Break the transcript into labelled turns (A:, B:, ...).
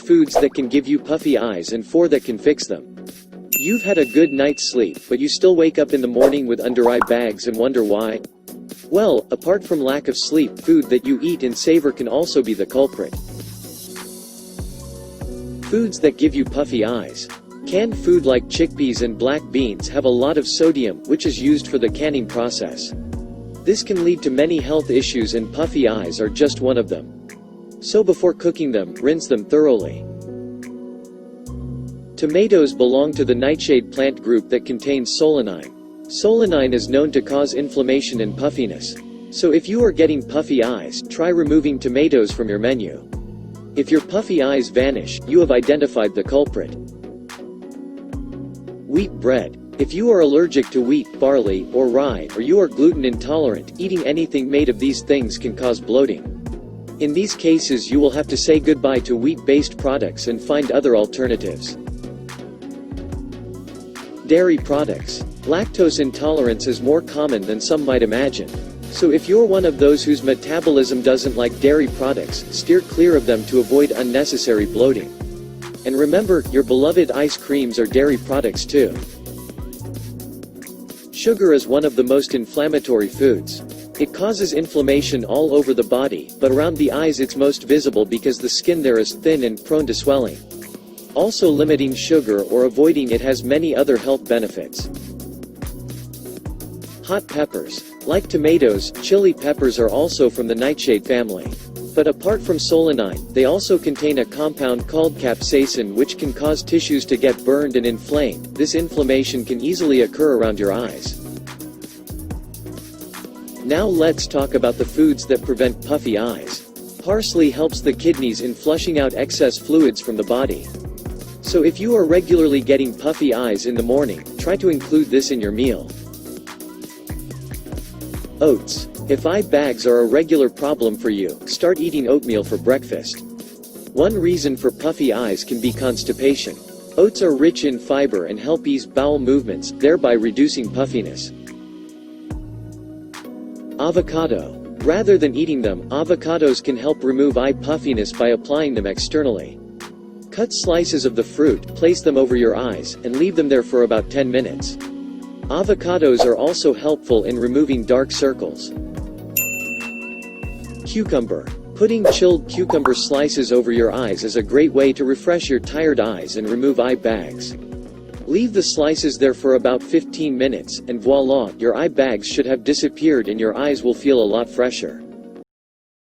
A: foods that can give you puffy eyes and 4 that can fix them. You've had a good night's sleep, but you still wake up in the morning with under-eye bags and wonder why? Well, apart from lack of sleep, food that you eat and savor can also be the culprit. Foods that give you puffy eyes. Canned food like chickpeas and black beans have a lot of sodium, which is used for the canning process. This can lead to many health issues, and puffy eyes are just one of them. So before cooking them, rinse them thoroughly. Tomatoes belong to the nightshade plant group that contains solanine. Solanine is known to cause inflammation and puffiness. So if you are getting puffy eyes, try removing tomatoes from your menu. If your puffy eyes vanish, you have identified the culprit. Wheat bread. If you are allergic to wheat, barley, or rye, or you are gluten intolerant, eating anything made of these things can cause bloating. In these cases, you will have to say goodbye to wheat-based products and find other alternatives. Dairy products. Lactose intolerance is more common than some might imagine. So if you're one of those whose metabolism doesn't like dairy products, steer clear of them to avoid unnecessary bloating. And remember, your beloved ice creams are dairy products too. Sugar is one of the most inflammatory foods. It causes inflammation all over the body, but around the eyes it's most visible because the skin there is thin and prone to swelling. Also, limiting sugar or avoiding it has many other health benefits. Hot peppers. Like tomatoes, chili peppers are also from the nightshade family. But apart from solanine, they also contain a compound called capsaicin, which can cause tissues to get burned and inflamed. This inflammation can easily occur around your eyes. Now let's talk about the foods that prevent puffy eyes. Parsley helps the kidneys in flushing out excess fluids from the body. So if you are regularly getting puffy eyes in the morning, try to include this in your meal. Oats. If eye bags are a regular problem for you, start eating oatmeal for breakfast. One reason for puffy eyes can be constipation. Oats are rich in fiber and help ease bowel movements, thereby reducing puffiness. Avocado. Rather than eating them, avocados can help remove eye puffiness by applying them externally. Cut slices of the fruit, place them over your eyes, and leave them there for about 10 minutes. Avocados are also helpful in removing dark circles. Cucumber. Putting chilled cucumber slices over your eyes is a great way to refresh your tired eyes and remove eye bags. Leave the slices there for about 15 minutes, and voila, your eye bags should have disappeared and your eyes will feel a lot fresher.